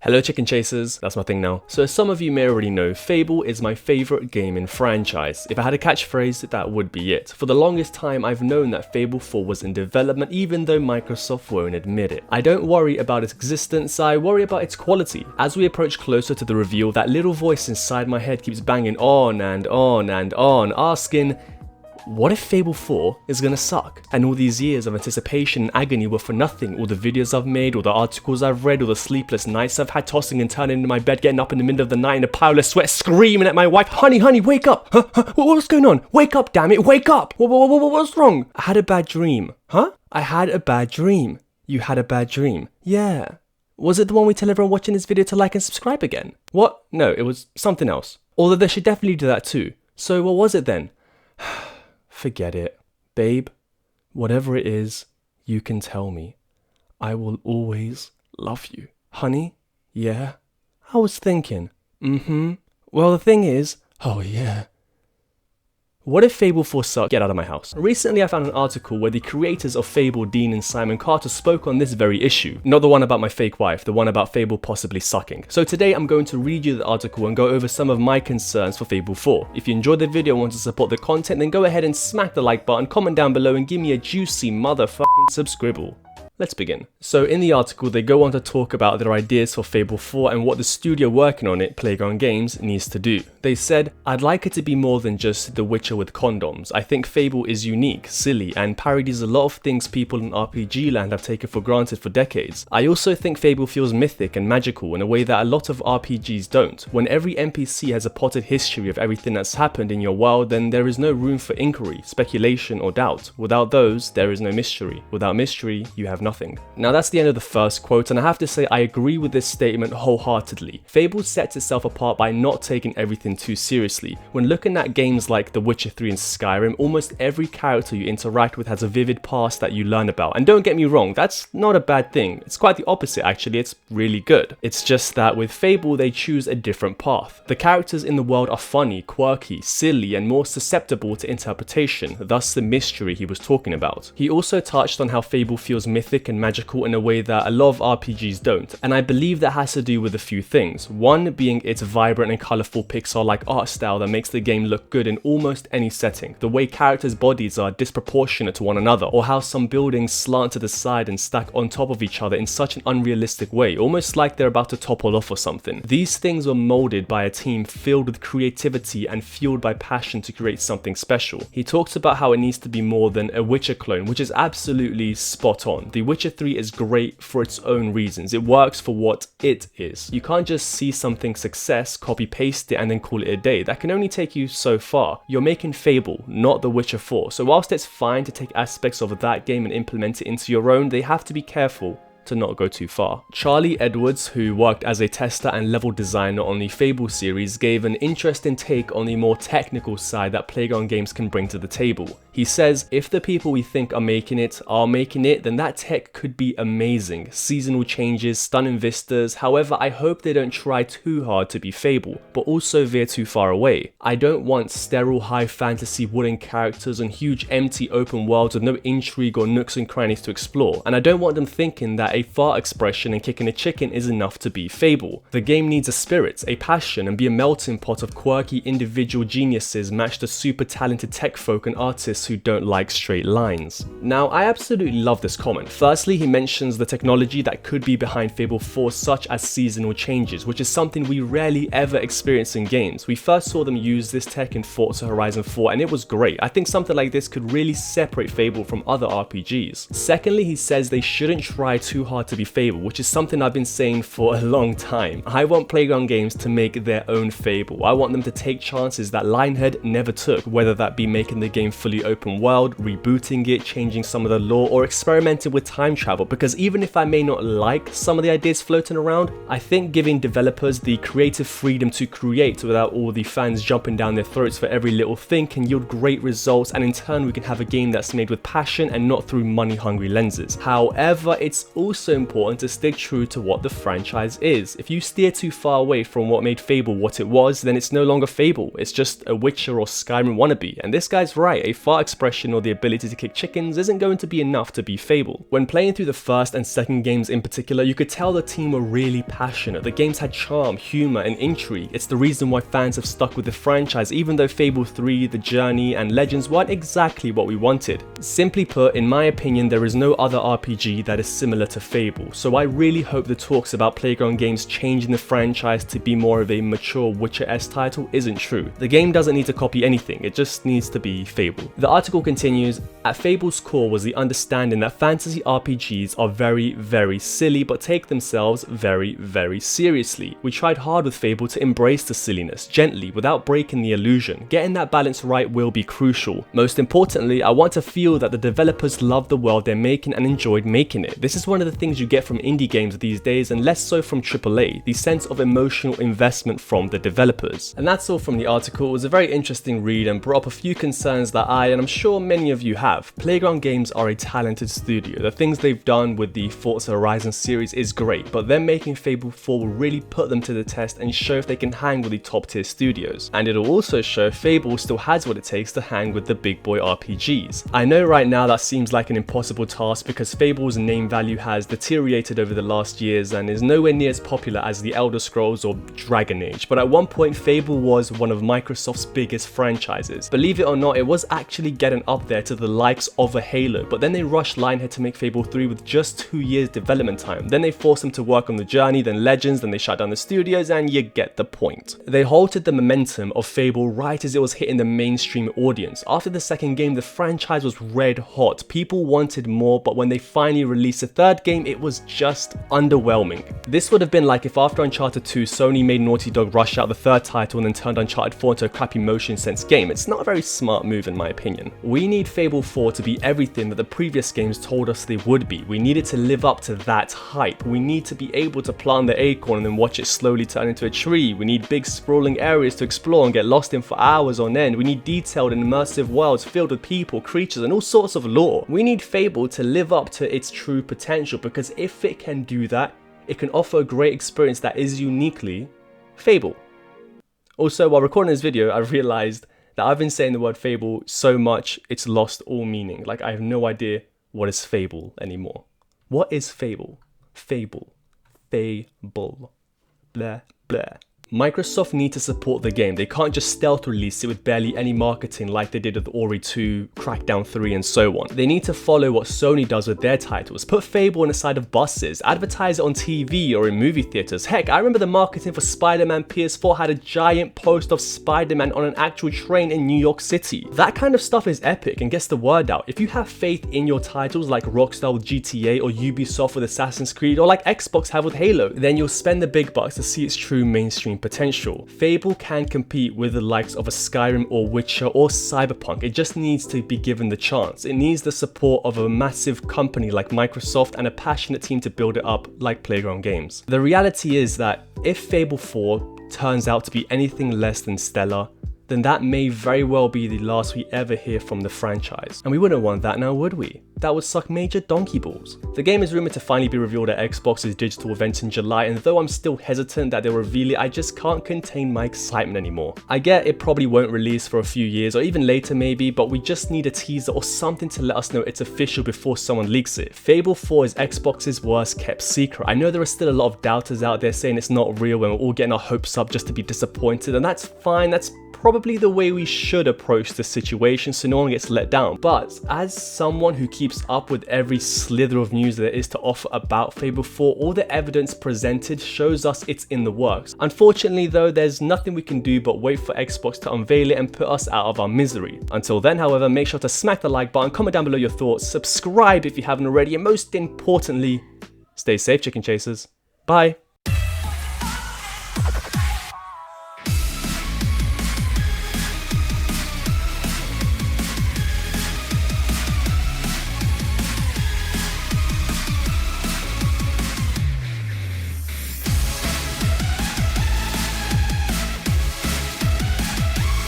Hello chicken chasers, that's my thing now. So as some of you may already know, Fable is my favourite gaming franchise. If I had a catchphrase, that would be it. For the longest time I've known that Fable 4 was in development even though Microsoft won't admit it. I don't worry about its existence, I worry about its quality. As we approach closer to the reveal, that little voice inside my head keeps banging on and on and on, asking, what if Fable 4 is gonna suck? And all these years of anticipation and agony were for nothing. All the videos I've made, all the articles I've read, all the sleepless nights I've had tossing and turning in my bed, getting up in the middle of the night in a pile of sweat, screaming at my wife, honey, wake up! What's going on? Wake up, damn it, wake up! What's wrong? I had a bad dream. Huh? I had a bad dream. You had a bad dream. Yeah. Was it the one we tell everyone watching this video to like and subscribe again? What? No, it was something else. Although they should definitely do that too. So what was it then? Forget it. Babe, whatever it is, you can tell me. I will always love you. Honey? Yeah? I was thinking. Well, the thing is, oh yeah. What if Fable 4 sucked? Get out of my house. Recently I found an article where the creators of Fable, Dean and Simon Carter, spoke on this very issue. Not the one about my fake wife, the one about Fable possibly sucking. So today I'm going to read you the article and go over some of my concerns for Fable 4. If you enjoyed the video and want to support the content, then go ahead and smack the like button, comment down below and give me a juicy motherfucking subscribble. Let's begin. So in the article they go on to talk about their ideas for Fable 4 and what the studio working on it, Playground Games, needs to do. They said, I'd like it to be more than just The Witcher with condoms. I think Fable is unique, silly, and parodies a lot of things people in RPG land have taken for granted for decades. I also think Fable feels mythic and magical in a way that a lot of RPGs don't. When every NPC has a potted history of everything that's happened in your world, then there is no room for inquiry, speculation, or doubt. Without those, there is no mystery. Without mystery, you have nothing. Now that's the end of the first quote, and I have to say I agree with this statement wholeheartedly. Fable sets itself apart by not taking everything too seriously. When looking at games like The Witcher 3 and Skyrim, almost every character you interact with has a vivid past that you learn about. And don't get me wrong, that's not a bad thing. It's quite the opposite actually, it's really good. It's just that with Fable they choose a different path. The characters in the world are funny, quirky, silly, and more susceptible to interpretation, thus the mystery he was talking about. He also touched on how Fable feels mythic and magical in a way that a lot of RPGs don't, and I believe that has to do with a few things. One being its vibrant and colourful Pixar-like art style that makes the game look good in almost any setting, the way characters' bodies are disproportionate to one another, or how some buildings slant to the side and stack on top of each other in such an unrealistic way, almost like they're about to topple off or something. These things were moulded by a team filled with creativity and fueled by passion to create something special. He talks about how it needs to be more than a Witcher clone, which is absolutely spot on. The Witcher 3 is great for its own reasons. It works for what it is. You can't just see something success, copy paste it and then call it a day. That can only take you so far. You're making Fable, not The Witcher 4. So whilst it's fine to take aspects of that game and implement it into your own, they have to be careful to not go too far. Charlie Edwards, who worked as a tester and level designer on the Fable series, gave an interesting take on the more technical side that Playground Games can bring to the table. He says, if the people we think are making it, then that tech could be amazing. Seasonal changes, stunning vistas, however I hope they don't try too hard to be Fable, but also veer too far away. I don't want sterile high fantasy wooden characters and huge empty open worlds with no intrigue or nooks and crannies to explore, and I don't want them thinking that a fart expression and kicking a chicken is enough to be Fable. The game needs a spirit, a passion, and be a melting pot of quirky individual geniuses matched to super talented tech folk and artists who don't like straight lines. Now, I absolutely love this comment. Firstly, he mentions the technology that could be behind Fable 4, such as seasonal changes, which is something we rarely ever experience in games. We first saw them use this tech in Forza Horizon 4 and it was great. I think something like this could really separate Fable from other RPGs. Secondly, he says they shouldn't try too hard to be Fable, which is something I've been saying for a long time. I want Playground Games to make their own Fable. I want them to take chances that Lionhead never took, whether that be making the game fully open world, rebooting it, changing some of the lore, or experimenting with time travel, because even if I may not like some of the ideas floating around, I think giving developers the creative freedom to create without all the fans jumping down their throats for every little thing can yield great results, and in turn we can have a game that's made with passion and not through money-hungry lenses. However, it's also also important to stick true to what the franchise is. If you steer too far away from what made Fable what it was, then it's no longer Fable, it's just a Witcher or Skyrim wannabe. And this guy's right, a fart expression or the ability to kick chickens isn't going to be enough to be Fable. When playing through the first and second games in particular, you could tell the team were really passionate. The games had charm, humor, and intrigue. It's the reason why fans have stuck with the franchise, even though Fable 3, The Journey, and Legends weren't exactly what we wanted. Simply put, in my opinion, there is no other RPG that is similar to Fable, so I really hope the talks about Playground Games changing the franchise to be more of a mature Witcher-esque title isn't true. The game doesn't need to copy anything, it just needs to be Fable. The article continues, at Fable's core was the understanding that fantasy RPGs are very silly but take themselves very seriously. We tried hard with Fable to embrace the silliness, gently, without breaking the illusion. Getting that balance right will be crucial. Most importantly, I want to feel that the developers love the world they're making and enjoyed making it. This is one of the things you get from indie games these days and less so from AAA, the sense of emotional investment from the developers. And that's all from the article. It was a very interesting read and brought up a few concerns that I, and I'm sure many of you have. Playground Games are a talented studio. The things they've done with the Forza Horizon series is great, but them making Fable 4 will really put them to the test and show if they can hang with the top tier studios. And it'll also show if Fable still has what it takes to hang with the big boy RPGs. I know right now that seems like an impossible task because Fable's name value has deteriorated over the last years and is nowhere near as popular as the Elder Scrolls or Dragon Age, but at one point Fable was one of Microsoft's biggest franchises. Believe it or not, it was actually getting up there to the likes of a Halo, but then they rushed Lionhead to make Fable 3 with just 2 years development time. Then they forced them to work on The Journey, then Legends, then they shut down the studios, and you get the point. They halted the momentum of Fable right as it was hitting the mainstream audience. After the second game, the franchise was red hot. People wanted more, but when they finally released the third game, it was just underwhelming. This would have been like if after Uncharted 2, Sony made Naughty Dog rush out the third title and then turned Uncharted 4 into a crappy motion sense game. It's not a very smart move in my opinion. We need Fable 4 to be everything that the previous games told us they would be. We need it to live up to that hype. We need to be able to plant the acorn and then watch it slowly turn into a tree. We need big sprawling areas to explore and get lost in for hours on end. We need detailed and immersive worlds filled with people, creatures, and all sorts of lore. We need Fable to live up to its true potential, because if it can do that, it can offer a great experience that is uniquely Fable. Also, while recording this video, I realized that I've been saying the word Fable so much, it's lost all meaning. Like, I have no idea what is Fable anymore. What is Fable? Fable. Fable. Blah, blah. Microsoft need to support the game. They can't just stealth release it with barely any marketing like they did with Ori 2, Crackdown 3 and so on. They need to follow what Sony does with their titles. Put Fable on the side of buses, advertise it on TV or in movie theaters. Heck, I remember the marketing for Spider-Man PS4 had a giant post of Spider-Man on an actual train in New York City. That kind of stuff is epic and gets the word out. If you have faith in your titles like Rockstar with GTA or Ubisoft with Assassin's Creed or like Xbox have with Halo, then you'll spend the big bucks to see its true mainstream potential. Fable can compete with the likes of a Skyrim or Witcher or Cyberpunk. It just needs to be given the chance. It needs the support of a massive company like Microsoft and a passionate team to build it up like Playground Games. The reality is that if Fable 4 turns out to be anything less than stellar, then that may very well be the last we ever hear from the franchise. And we wouldn't want that now, would we? That would suck major donkey balls. The game is rumored to finally be revealed at Xbox's digital event in July, and though I'm still hesitant that they'll reveal it, I just can't contain my excitement anymore. I get it probably won't release for a few years or even later maybe, but we just need a teaser or something to let us know it's official before someone leaks it. Fable 4 is Xbox's worst kept secret. I know there are still a lot of doubters out there saying it's not real and we're all getting our hopes up just to be disappointed, and that's fine. That's probably the way we should approach the situation so no one gets let down. But as someone who keeps up with every slither of news there is to offer about Fable 4, all the evidence presented shows us it's in the works. Unfortunately though, there's nothing we can do but wait for Xbox to unveil it and put us out of our misery. Until then, however, make sure to smack the like button, comment down below your thoughts, subscribe if you haven't already, and most importantly, stay safe, chicken chasers. Bye.